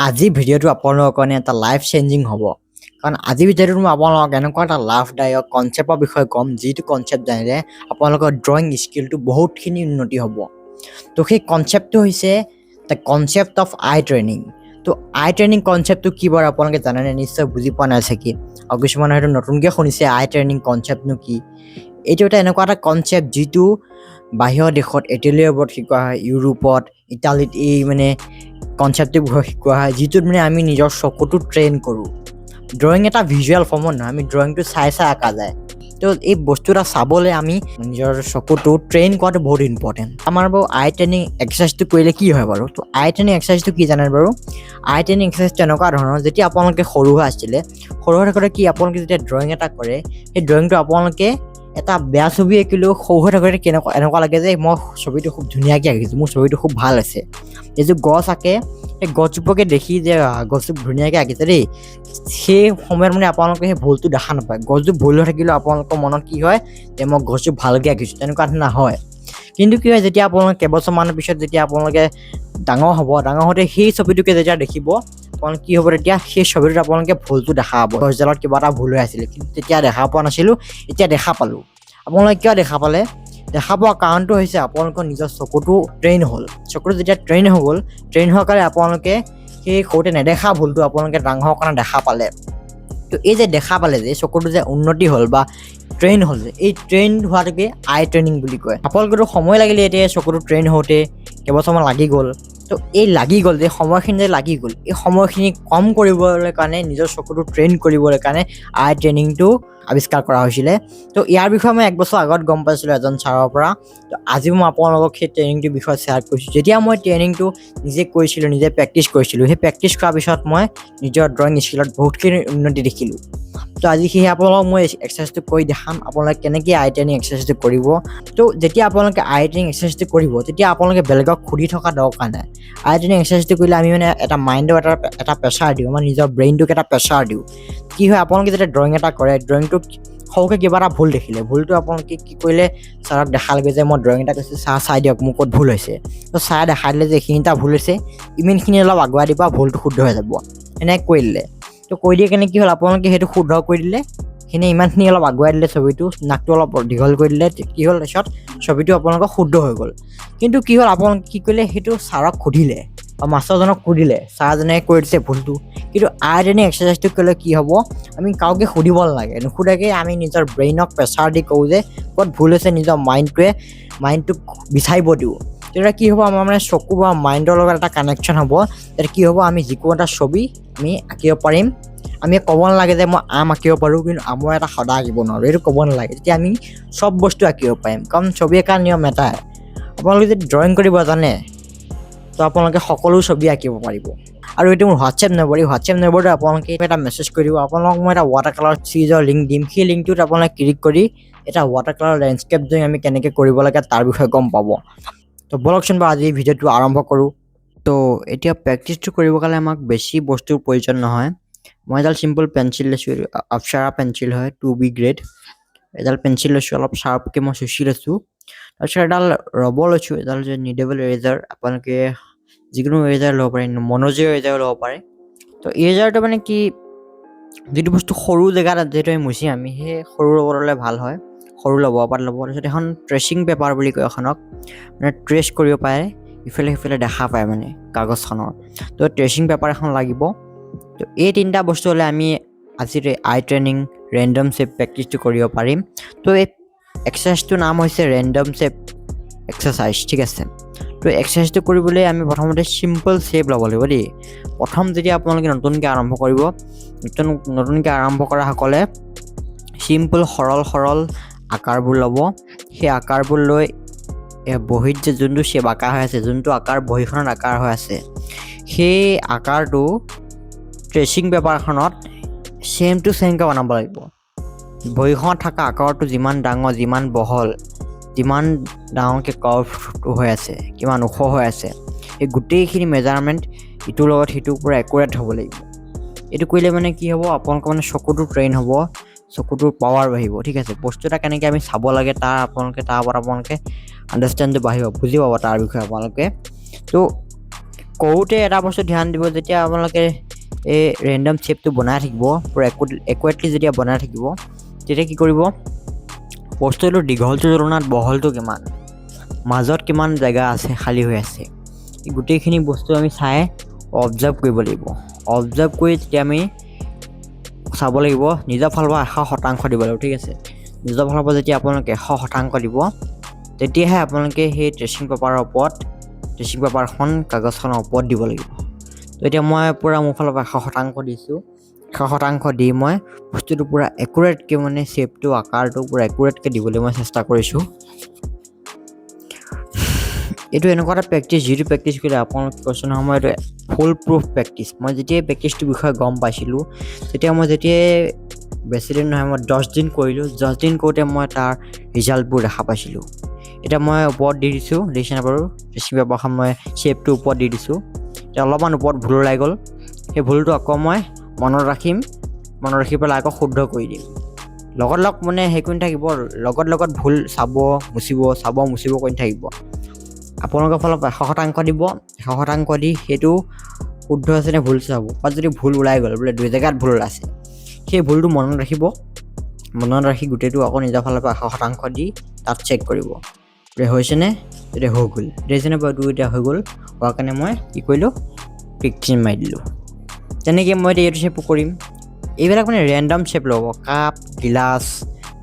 আজি ভিডিঅ'টো আপোনালোকৰ কাৰণে এটা লাইফ চেঞ্জিং হ'ব কাৰণ আজি ভিডিঅ'টোত মই আপোনালোকক এনেকুৱা এটা লাভদায়ক কনচেপ্টৰ বিষয়ে ক'ম যিটো কনচেপ্ট জানিলে আপোনালোকৰ ড্ৰয়িং স্কিলটো বহুতখিনি উন্নতি হ'ব তো সেই কনচেপ্টটো হৈছে the concept of I training তো আই ট্ৰেইনিং কনচেপ্টটো কি বাৰু আপোনালোকে জানেনে নিশ্চয় বুজি পোৱা নাই চাগে আৰু কিছুমানে হয়তো নতুনকৈ শুনিছে আই ট্ৰেইনিং কনচেপ্টনো কি এইটো এটা এনেকুৱা এটা কনচেপ্ট যিটো বাহিৰৰ দেশত ইটালীৰ শিকোৱা হয় ইউৰোপত ইটালীত এই মানে কনচেপ্টটো শিকোৱা হয় যিটোত মানে আমি নিজৰ চকুটো ট্ৰেইন কৰোঁ ড্ৰয়িং এটা ভিজুৱেল ফৰ্মত নহয় আমি ড্ৰয়িংটো চাই আঁকা যায় তো এই বস্তু এটা চাবলৈ আমি নিজৰ চকুটো ট্ৰেইন কৰাটো বহুত ইম্পৰ্টেণ্ট আমাৰ বাৰু আই ট্ৰেইনিং এক্সাৰচাইজটো কৰিলে কি হয় বাৰু তো আই ট্ৰেইনিং এক্সাৰচাইজটো কি জানে বাৰু আই ট্ৰেইনিং এক্সাৰচাইজটো এনেকুৱা ধৰণৰ যেতিয়া আপোনালোকে সৰু হৈ আছিলে সৰু হৈ থাকোঁতে কি আপোনালোকে যেতিয়া ড্ৰয়িং এটা কৰে সেই ড্ৰয়িংটো আপোনালোকে এটা বেয়া ছবি আঁকিলেও সৰু হৈ থাকোঁতে এনেকুৱা লাগে যে মই ছবিটো খুব ধুনীয়াকৈ আঁকিছোঁ মোৰ ছবিটো খুব ভাল আছে এইযোৰ গছ আঁকে সেই গছজোপাকে দেখি যে গছটো ধুনীয়াকৈ আঁকিছে দেই সেই সময়ত মানে আপোনালোকে সেই ভুলটো দেখা নাপায় গছটো ভুল হৈ থাকিলেও আপোনালোকৰ মনত কি হয় যে মই গছটো ভালকৈ আঁকিছোঁ তেনেকুৱা ধৰণৰ হয় কিন্তু কি হয় যেতিয়া আপোনালোকে কেইবছৰমানৰ পিছত যেতিয়া আপোনালোকে ডাঙৰ হওঁতে সেই ছবিটোকে যেতিয়া দেখিব আপোনালোকে কি হ'ব তেতিয়া সেই ছবিটোত আপোনালোকে ভুলটো দেখা পাব গছডালত কিবা এটা ভুল হৈ আছিলে কিন্তু তেতিয়া দেখা পোৱা নাছিলোঁ এতিয়া দেখা পালোঁ আপোনালোকে কিয় দেখা পালে দেখা পোৱা কাৰণটো হৈছে আপোনালোকৰ নিজৰ চকুটো ট্ৰেইন হ'ল চকুটো যেতিয়া ট্ৰেইন হৈ গ'ল ট্ৰেইন হোৱাৰ কাৰণে আপোনালোকে সেই সৰুতে নেদেখা ভুলটো আপোনালোকে ডাঙৰ হোৱাৰ কাৰণে দেখা পালে তো এই যে দেখা পালে যে চকুটো যে উন্নতি হ'ল বা ট্ৰেইন হ'ল যে এই ট্ৰেইন হোৱাটোকে আই ট্ৰেইনিং বুলি কয় আপোনালোকৰতো সময় লাগিলে এতিয়া চকুটো ট্ৰেইন হওঁতে কেইবছৰমান লাগি গ'ল তো এই লাগি গ'ল যে সময়খিনি যে লাগি গ'ল এই সময়খিনি কম কৰিবলৈ কাৰণে নিজৰ চকুটো ট্ৰেইন কৰিবলৈ কাৰণে আই ট্ৰেইনিংটো আৱিষ্কাৰ কৰা হৈছিলে তো ইয়াৰ বিষয়ে মই 1 বছৰ আগত গম পাইছিলোঁ এজন ছাৰৰ পৰা তো আজি মই আপোনালোকক সেই ট্ৰেইনিংটোৰ বিষয়ে শ্বেয়াৰ কৰিছোঁ যেতিয়া মই ট্ৰেইনিংটো নিজে কৰিছিলোঁ নিজে প্ৰেক্টিছ কৰিছিলোঁ সেই প্ৰেক্টিছ কৰাৰ পিছত মই নিজৰ ড্ৰয়িং স্কিলত বহুতখিনি উন্নতি দেখিলোঁ তো আজি সেই আপোনালোকক মই এক্সাৰচাইজটো কৰি দেখাম আপোনালোকে কেনেকৈ আই ট্ৰেইনিং এক্সাৰচাইজটো কৰিব তো যেতিয়া আপোনালোকে আই ট্ৰেইনিং এক্সাৰচাইজটো কৰিব তেতিয়া আপোনালোকে বেলেগক সুধি থকা দৰকাৰ নাই আই ট্ৰেইনিং এক্সাৰচাইজটো কৰিলে আমি মানে এটা মাইণ্ডৰ এটা প্ৰেছাৰ দিওঁ আমাৰ নিজৰ ব্ৰেইনটোক এটা প্ৰেছাৰ দিওঁ কি হয় আপোনালোকে যেতিয়া ড্ৰয়িং এটা কৰে ড্ৰয়িংটোত সৰুকৈ কিবা এটা ভুল দেখিলে ভুলটো আপোনালোকে কি কৰিলে ছাৰক দেখালেগৈ যে মই ড্ৰয়িং এটা কৰিছোঁ ছাৰ চাই দিয়ক মোৰ ক'ত ভুল হৈছে তো ছাৰে দেখাই দিলে যে এইখিনি এটা ভুল হৈছে ইমানখিনি অলপ আগুৱাই দিব ভুলটো শুদ্ধ হৈ যাব এনেকৈ কৰি দিলে তো কৈ দিয়ে কেনে কি হ'ল আপোনালোকে সেইটো শুদ্ধ কৰি দিলে সেইখিনি ইমানখিনি অলপ আগুৱাই দিলে ছবিটো নাকটো অলপ দীঘল কৰি দিলে কি হ'ল তাৰপিছত ছবিটো আপোনালোকৰ শুদ্ধ হৈ গ'ল কিন্তু কি হ'ল আপোনালোকে কি কৰিলে সেইটো ছাৰক সুধিলে বা মাষ্টৰজনক সুধিলে ছাৰজনে কৰি দিছে ভুলটো কিন্তু আই ট্ৰেইনিং এক্সাৰচাইজটো কৰিলে কি হ'ব আমি কাউকে সুধিব নালাগে নুসুধাকৈ আমি নিজৰ ব্ৰেইনক প্ৰেছাৰ দি কওঁ যে ক'ত ভুল হৈছে নিজৰ মাইণ্ডটোক বিচাৰিব দিওঁ তেতিয়া কি হ'ব আমাৰ মানে চকু বা মাইণ্ডৰ লগত এটা কানেকশ্যন হ'ব তেতিয়া কি হ'ব আমি যিকোনো এটা ছবি আমি আঁকিব পাৰিম আমি ক'ব নালাগে যে মই আম আঁকিব পাৰোঁ কিন্তু আমৰ এটা সদা আঁকিব নোৱাৰোঁ এইটো ক'ব নালাগে তেতিয়া আমি চব বস্তু আঁকিব পাৰিম কাৰণ ছবি আঁকাৰ নিয়ম এটাই আপোনালোকে যদি ড্ৰয়িং কৰিব জানে তো আপোনালোকে সকলো ছবি আঁকিব পাৰিব আৰু এইটো মোৰ হোৱাটছএপ নম্বৰটো আপোনালোকে এটা মেছেজ কৰি দিব আপোনালোকক মই এটা ৱাটাৰ কালাৰ চিৰিজৰ লিংক দিম সেই লিংকটোত আপোনালোকে ক্লিক কৰি এটা ৱাটাৰ কালাৰ লেণ্ডস্কেপ ড্ৰয়িং আমি কেনেকৈ কৰিব লাগে তাৰ বিষয়ে গম পাব তো বলকচোন বাৰু আজি ভিডিঅ'টো আৰম্ভ কৰোঁ তো এতিয়া প্ৰেক্টিছটো কৰিবৰ কাৰণে আমাক বেছি বস্তুৰ প্ৰয়োজন নহয় মই এডাল চিম্পল পেঞ্চিল লৈছোঁ আপচাৰা পেঞ্চিল হয় 2B গ্ৰেড এডাল পেঞ্চিল লৈছোঁ অলপ শ্বাৰ্পকৈ মই চুচি লৈছোঁ তাৰপিছত এডাল ৰবৰ লৈছোঁ এডাল যে নিডেবল ইৰেজাৰ আপোনালোকে যিকোনো ইৰেজাৰ ল'ব পাৰে মনোজৰ ইৰেজাৰ ল'ব পাৰে তো ইৰেজাৰটো মানে কি যিটো বস্তু সৰু জেগাত যিহেতু আমি মুচিম আমি সেই সৰু ৰবৰ ল'লে ভাল হয় সৰু ল'ব তাৰপিছত এখন ট্ৰেচিং পেপাৰ বুলি কয় এখনক মানে ট্ৰেচ কৰিব পাৰে ইফালে সিফালে দেখা পায় মানে কাগজখনৰ তো ট্ৰেচিং পেপাৰ এখন লাগিব তো এই 3টা বস্তু হ'লে আমি আজিৰ আই ট্ৰেইনিং ৰেণ্ডম শ্বেপ প্ৰেক্টিছটো কৰিব পাৰিম তো এই এক্সাৰচাইজটোৰ নাম হৈছে ৰেণ্ডম শ্বেপ এক্সাৰচাইজ ঠিক আছে তো এক্সাৰচাইজটো কৰিবলৈ আমি প্ৰথমতে চিম্পল শ্বেপ ল'ব লাগিব দেই প্ৰথম যেতিয়া আপোনালোকে নতুনকৈ আৰম্ভ কৰিব নতুনকৈ আৰম্ভ কৰাসকলে চিম্পল সৰল আকাৰবোৰ ল'ব সেই আকাৰবোৰ লৈ বহীত যে যোনটো শ্বেপ আঁকা হৈ আছে যোনটো আকাৰ বহীখনত আকাৰ হৈ আছে সেই আকাৰটো ট্ৰেচিং পেপাৰখনত ছেম টু ছেমকৈ বনাব লাগিব বহীখনত থকা আকাৰটো যিমান ডাঙৰ যিমান বহল যিমান ডাঙৰকৈ কাৰ্ভটো হৈ আছে কিমান ওখ হৈ আছে এই গোটেইখিনি মেজাৰমেণ্ট ইটোৰ লগত সিটোৰ পৰা একুৰেট হ'ব লাগিব এইটো কৰিলে মানে কি হ'ব আপোনালোকৰ মানে চকুটো ট্ৰেইন হ'ব চকুটোৰ পাৱাৰ বাঢ়িব ঠিক আছে বস্তু এটা কেনেকৈ আমি চাব লাগে তাৰ ওপৰত আপোনালোকে আণ্ডাৰষ্টেণ্ডটো বাঢ়িব বুজি পাব তাৰ বিষয়ে আপোনালোকে তো কৰোঁতে এটা বস্তু ধ্যান দিব, যেতিয়া আপোনালোকে এই ৰেণ্ডম শ্বেপটো বনাই থাকিব, পূৰা একুৰেটলি যেতিয়া বনাই থাকিব, তেতিয়া কি কৰিব, বস্তুটো দীঘলটোৰ তুলনাত বহলটো কিমান, মাজত কিমান জেগা আছে খালী হৈ আছে, এই গোটেইখিনি বস্তু আমি চাই অবজাৰ্ভ কৰিব লাগিব। অবজাৰ্ভ কৰি তেতিয়া আমি চাব লাগিব, নিজৰ ফালৰ পৰা 100% দিব লাগিব, ঠিক আছে। নিজৰ ফালৰ পৰা যেতিয়া আপোনালোকে 100% দিব, তেতিয়াহে আপোনালোকে সেই ট্ৰেচিং পেপাৰখন কাগজখনৰ ওপৰত দিব লাগিব। তো এতিয়া মই পূৰা মোৰ ফালৰ পৰা 100% দিছোঁ। 100% দি মই বস্তুটো পূৰা একুৰেটকৈ মানে শ্বেপটো আকাৰটো পূৰা একুৰেটকৈ দিবলৈ মই চেষ্টা কৰিছোঁ। এইটো এনেকুৱা এটা প্ৰেক্টিচ, যিটো প্ৰেক্টিচ কৰিলে আপোনালোকে কৈছোঁ নহয়, মই এইটো ফুল প্ৰুফ প্ৰেক্টিচ। মই যেতিয়াই প্ৰেক্টিচটোৰ বিষয়ে গম পাইছিলোঁ, তেতিয়া মই যেতিয়াই বেছিদিন নহয়, মই 10 দিন কৰিলোঁ। 10 দিন কৰোঁতে মই তাৰ ৰিজাল্টবোৰ দেখা পাইছিলোঁ। এতিয়া মই ওপৰত দি দিছোঁ, দেখিছে নাই বাৰু, ট্ৰেচিং পেপাৰখন মই শ্বেপটোৰ ওপৰত দি দিছোঁ। এতিয়া অলপমান ওপৰত ভুল ওলাই গ'ল, সেই ভুলটো আকৌ মই মনত ৰাখিম, মনত ৰাখি পেলাই আকৌ শুদ্ধ কৰি দিম। লগত মানে সেই কৰি থাকিব, লগত ভুল চাব মুচিব কৰি থাকিব। আপোনালোকৰ ফালৰ পৰা 100% দিব, 100% দি সেইটো শুদ্ধ আছে নে ভুল চাব। তাত যদি ভুল ওলাই গ'ল, বোলে 2 জেগাত ভুল আছে, সেই ভুলটো মনত ৰাখিব। মনত ৰাখি গোটেইটো আকৌ নিজৰ ফালৰ পৰা 100% দি তাত চেক কৰিব, হৈছেনে, তেতিয়া হৈ গ'ল। দেখিছেনে বাৰু, এতিয়া হৈ গ'ল। হোৱাৰ কাৰণে মই কি কৰিলোঁ, টিক চিন মাৰি দিলোঁ। তেনেকৈ মই এতিয়া এইটো শ্বেপো কৰিম। এইবিলাক মানে ৰেণ্ডম শ্বেপ ল'ব, কাপ, গিলাচ,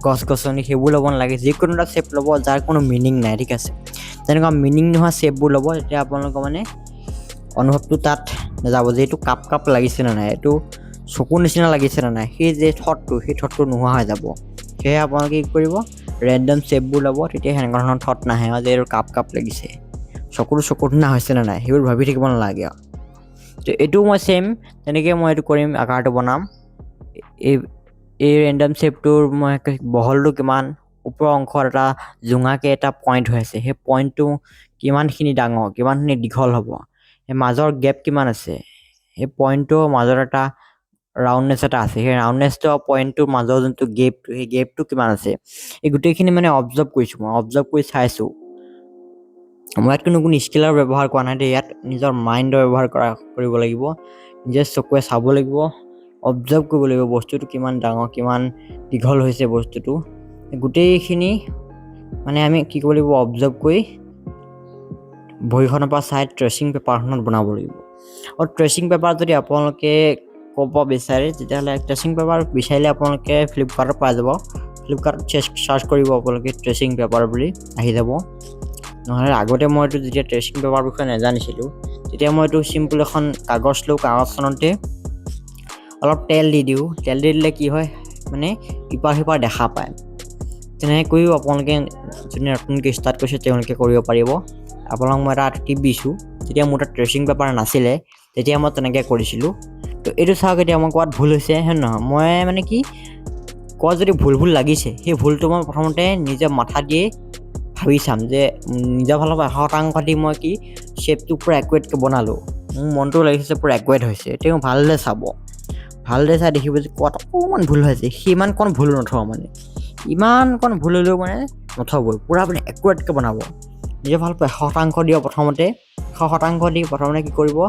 গছ-গছনি, সেইবোৰ ল'ব নালাগে। যিকোনো এটা শ্বেপ ল'ব যাৰ কোনো মিনিং নাই, ঠিক আছে। তেনেকুৱা মিনিং নোহোৱা শ্বেপবোৰ ল'ব, তেতিয়া আপোনালোকৰ মানে অনুভৱটো তাত নাযাব যে এইটো কাপ লাগিছে নে নাই, এইটো চকুৰ নিচিনা লাগিছে নে নাই, সেই যে থটটো নোহোৱা হৈ যাব। সেয়ে আপোনালোকে কি কৰিব, ৰেণ্ডম শ্বেপবোৰ ল'ব, তেতিয়া সেনেকুৱা ধৰণৰ থট নাহে যে এইটো কাপ লাগিছে, চকুৰ নিচিনা হৈছে নে নাই, সেইবোৰ ভাবি থাকিব নালাগে আৰু। তো এইটো মই ছেইম তেনেকৈ মই এইটো কৰিম, আকাৰটো বনাম। এই ৰেণ্ডম শ্বেপটোৰ মই বহলটো কিমান, ওপৰৰ অংশত এটা জোঙাকৈ এটা পইণ্ট হৈ আছে, সেই পইণ্টটো কিমানখিনি ডাঙৰ, কিমানখিনি দীঘল হ'ব, সেই মাজৰ গেপ কিমান আছে, সেই পইণ্টটোৰ মাজত এটা ৰাউণ্ডনেছ এটা আছে, সেই ৰাউণ্ডনেছটো পইণ্টটোৰ মাজৰ যোনটো গেপটো, সেই গেপটো কিমান আছে, এই গোটেইখিনি মানে অবজাৰ্ভ কৰিছোঁ। মই অবজাৰ্ভ কৰি চাইছোঁ। মই ইয়াত কোনো স্কেলৰ ব্যৱহাৰ কৰা নাই দেই, ইয়াত নিজৰ মাইণ্ডৰ ব্যৱহাৰ কৰিব লাগিব। নিজে চকুৱে চাব লাগিব, অবজাৰ্ভ কৰিব লাগিব বস্তুটো কিমান ডাঙৰ, কিমান দীঘল হৈছে বস্তুটো। গোটেইখিনি মানে আমি কি কৰিব লাগিব, অবজাৰ্ভ কৰি বহীখনৰ পৰা চাই ট্ৰেচিং পেপাৰখনত বনাব লাগিব। আৰু ট্ৰেচিং পেপাৰ যদি আপোনালোকে ক'ব বিচাৰে, তেতিয়াহ'লে ট্ৰেচিং পেপাৰ বিচাৰিলে আপোনালোকে ফ্লিপকাৰ্টত পাই যাব। ফ্লিপকাৰ্টত চাৰ্চ কৰিব আপোনালোকে ট্ৰেচিং পেপাৰ বুলি, আহি যাব। নহ'লে আগতে মইতো যেতিয়া ট্ৰেচিং পেপাৰ বিষয়ে নাজানিছিলোঁ, তেতিয়া মই এইটো চিম্পুল এখন কাগজ লওঁ, কাগজখনতে অলপ তেল দি দিওঁ। তেল দি দিলে কি হয়, মানে ইপাৰ সিপাৰ দেখা পায়। তেনেকৈ কৰিও আপোনালোকে যোনে নতুনকৈ ষ্টাৰ্ট কৰিছে তেওঁলোকে কৰিব পাৰিব। আপোনালোক মই এটা টিপ দিছোঁ, যেতিয়া মোৰ তাত ট্ৰেচিং পেপাৰ নাছিলে, তেতিয়া মই তেনেকৈ কৰিছিলোঁ। তো এইটো চাওক, এতিয়া মই ক'ৰবাত ভুল হৈছে, হয় নহয়, মই মানে কি ক'ৰবাত যদি ভুল লাগিছে, সেই ভুলটো মই প্ৰথমতে নিজে মাথা দিয়ে ভাবি চাম যে নিজৰ ফালৰ পৰা 100% দি মই কি শ্বেপটো পূৰা একুৰেটকৈ বনালোঁ, মোৰ মনটো লাগিছে পূৰা একুৰেট হৈছে। তেওঁ ভালদৰে চাব, ভালদৰে চাই দেখিব যে ক'ত অকণমান ভুল হৈছে, সিমানকণ ভুল নথওঁ, মানে ইমানকণ ভুল হ'লেও মানে নথবই, পূৰা মানে একুৰেটকৈ বনাব। নিজৰ ফালৰ পৰা 100% দিব। প্ৰথমতে 100% দি প্ৰথমতে কি কৰিব,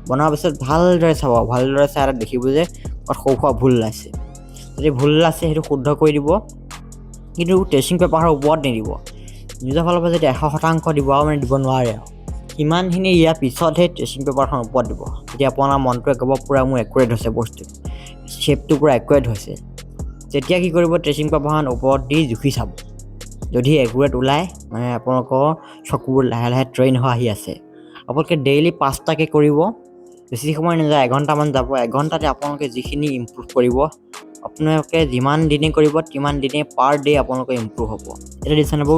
বনোৱাৰ পিছত ভালদৰে চাব, ভালদৰে চাই দেখিব যে ক'ত সৰু সুৰা ভুল ওলাইছে। যদি ভুল ওলাইছে সেইটো শুদ্ধ কৰি দিব, কিন্তু ট্ৰেচিং পেপাৰৰ ওপৰত নিদিব। নিজৰ ফালৰ পৰা যদি 100% দিব, আৰু মানে দিব নোৱাৰে আৰু সিমানখিনি ইয়াৰ পিছতহে ট্ৰেচিং পেপাৰখন ওপৰত দিব। তেতিয়া আপোনাৰ মনটোৱে ক'ব পূৰা মোৰ একুৰেট হৈছে, বস্তু শ্বেপটো পূৰা একুৰেট হৈছে। তেতিয়া কি কৰিব, ট্ৰেচিং পেপাৰখন ওপৰত দি জুখি চাব। যদি একুৰেট ওলায়, মানে আপোনালোকৰ চকুবোৰ লাহে লাহে ট্ৰেইন হৈ আহি আছে। আপোনালোকে ডেইলি 5টাকৈ কৰিব, বেছি সময় নাযায়, 1 ঘণ্টামান যাব। 1 ঘণ্টাতে আপোনালোকে যিখিনি ইম্প্ৰুভ কৰিব, আপোনালোকে যিমান দিনে কৰিব তিমান দিনে পাৰ ডে আপোনালোকে ইম্প্ৰুভ হ'ব। এতিয়া দিছে নবৌ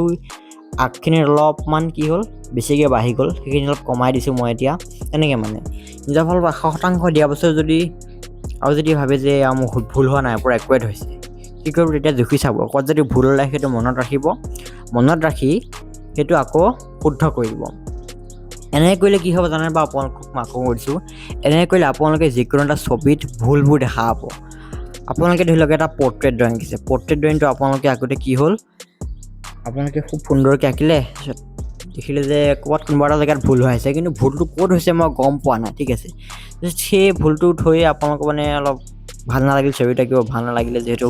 আগখিনিত অলপমান কি হ'ল, বেছিকৈ বাঢ়ি গ'ল, সেইখিনি অলপ কমাই দিছোঁ মই এতিয়া। তেনেকৈ মানে নিজৰ ফালৰ পৰা 100% দিয়াৰ পাছত যদি ভাবে যে মোৰ ভুল হোৱা নাই, পূৰা একুৰেট হৈছে, কি কৰিব, তেতিয়া জুখি চাব। ক'ত যদি ভুল ওলায় সেইটো মনত ৰাখিব, মনত ৰাখি সেইটো আকৌ শুদ্ধ কৰি দিব। এনেকৈ কৰিলে কি হ'ব জানে বা, আপোনালোকক মই আকৌ কৈছোঁ, এনেকৈ কৰিলে আপোনালোকে যিকোনো এটা ছবিত ভুলবোৰ দেখা পাব। আপোনালোকে ধৰি লওক এটা পৰ্ট্ৰেইট ড্ৰয়িং দিছে, পৰ্ট্ৰেইট ড্ৰয়িংটো আপোনালোকে আগতে কি হ'ল, আপোনালোকে খুব সুন্দৰকৈ আঁকিলে, দেখিলে যে ক'ৰবাত কোনোবা এটা জেগাত ভুল হৈ আছে, কিন্তু ভুলটো ক'ত হৈছে মই গম পোৱা নাই, ঠিক আছে। সেই ভুলটো থৈ আপোনালোকৰ মানে অলপ ভাল নালাগিল, ছবিটো আঁকিব ভাল নালাগিলে, যিহেতু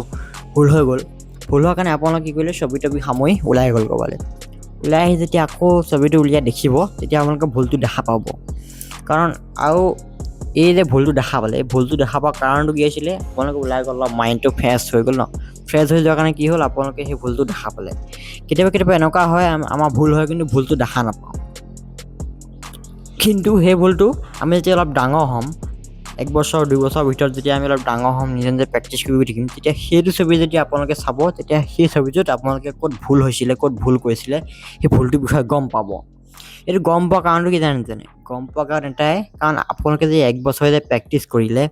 ভুল হৈ গ'ল। ভুল হোৱাৰ কাৰণে আপোনালোকে কি কৰিলে, ছবি তবি সামৰি ওলাই গ'ল ক'ৰবালৈ। ওলাই আহি যেতিয়া আকৌ ছবিটো উলিয়াই দেখিব, তেতিয়া আপোনালোকে ভুলটো দেখা পাব। কাৰণ আৰু এই যে ভুলটো দেখা পালে, এই ভুলটো দেখা পোৱাৰ কাৰণটো কি আছিলে, আপোনালোকে ওলাই গ'ল, অলপ মাইণ্ডটো ফ্ৰেছ হৈ গ'ল ন। ফ্ৰেছ হৈ যোৱাৰ কাৰণে কি হ'ল, আপোনালোকে সেই ভুলটো দেখা পালে। কেতিয়াবা এনেকুৱা হয়, আমাৰ ভুল হয় কিন্তু ভুলটো দেখা নাপাওঁ। কিন্তু সেই ভুলটো আমি যেতিয়া অলপ ডাঙৰ হ'ম, 1 বছৰ 2 বছৰৰ ভিতৰত যেতিয়া আমি অলপ ডাঙৰ হ'ম, নিজে নিজে প্ৰেক্টিচ কৰি থাকিম, তেতিয়া সেইটো ছবি যদি আপোনালোকে চাব, তেতিয়া সেই ছবিটোত আপোনালোকে ক'ত ভুল হৈছিলে, ক'ত ভুল কৰিছিলে, সেই ভুলটোৰ বিষয়ে গম পাব। এইটো গম পোৱা কাৰণটো কি জানে? গম পোৱা কাৰণ এটাই, কাৰণ আপোনালোকে যে 1 বছৰ যে প্ৰেক্টিচ কৰিলে,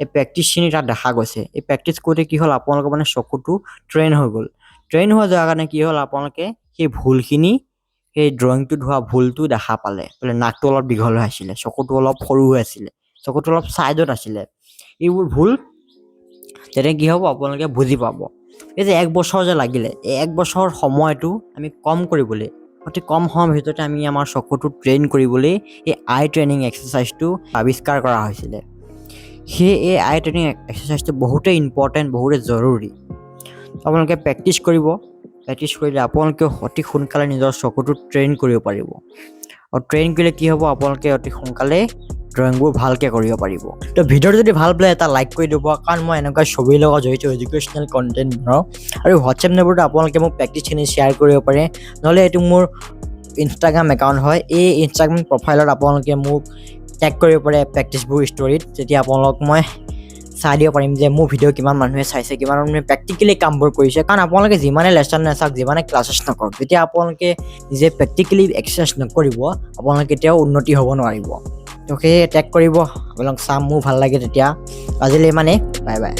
এই প্ৰেক্টিচখিনি তাত দেখা গৈছে। এই প্ৰেক্টিচ কৰোঁতে কি হ'ল, আপোনালোকৰ মানে চকুটো ট্ৰেইন হৈ গ'ল। ট্ৰেইন হৈ যোৱাৰ কাৰণে কি হ'ল, আপোনালোকে সেই ভুলখিনি, সেই ড্ৰয়িংটোত হোৱা ভুলটো দেখা পালে। বোলে নাকটো অলপ দীঘল হৈ আছিলে, চকুটো অলপ সৰু হৈ আছিলে, চকুটো অলপ ছাইডত আছিলে। এইবোৰ ভুল তেতিয়া কি হ'ব, আপোনালোকে বুজি পাব। এই যে 1 বছৰ যে লাগিলে, এই 1 বছৰ সময়টো আমি কম কৰিবলৈ, অতি কম সময়ৰ ভিতৰতে আমি আমাৰ চকুটো ট্ৰেইন কৰিবলৈ এই আই ট্ৰেইনিং এক্সাৰচাইজটো আৱিষ্কাৰ কৰা হৈছিলে। এই আই ট্ৰেইনিং এক্সাৰচাইজটো বহুতেই ইম্পৰ্টেণ্ট, বহুতেই জৰুৰী। আপোনালোকে প্ৰেক্টিচ কৰিব। প্ৰেক্টিচ কৰিলে আপোনালোকে অতি সোনকালে নিজৰ চকুটো ট্ৰেইন কৰিব পাৰিব। আৰু ট্ৰেইন কৰিলে কি হ'ব, আপোনালোকে অতি সোনকালে ড্ৰয়িংবোৰ ভালকৈ কৰিব পাৰিব। তো ভিডিঅ'টো যদি ভাল পালে এটা লাইক কৰি দিব, কাৰণ মই এনেকুৱা ছবিৰ লগত জড়িত এডুকেশ্যনেল কণ্টেণ্ট বনাওঁ। আৰু হোৱাটছএপ নম্বৰটো আপোনালোকে মোক প্ৰেক্টিচখিনি শ্বেয়াৰ কৰিব পাৰে, নহ'লে এইটো মোৰ ইনষ্টাগ্ৰাম একাউণ্ট হয়। এই ইনষ্টাগ্ৰাম প্ৰফাইলত আপোনালোকে মোক টেগ কৰিব পাৰে প্ৰেক্টিচবোৰ ষ্টৰিত, তেতিয়া আপোনালোক মই চাই দিব পাৰিম যে মোৰ ভিডিঅ' কিমান মানুহে চাইছে, কিমান মানুহে প্ৰেক্টিকেলি কামবোৰ কৰিছে। কাৰণ আপোনালোকে যিমানে লেচন নাচাওক, যিমানে ক্লাছেছ নকৰক, যেতিয়া আপোনালোকে নিজে প্ৰেক্টিকেলি এক্সাৰচাইজ নকৰিব, আপোনালোকে কেতিয়াও উন্নতি হ'ব নোৱাৰিব। তো সেয়ে টেগ কৰিব, আপোনালোক চাম, মোৰ ভাল লাগে তেতিয়া। আজিলৈ ইমানেই, বাই বাই।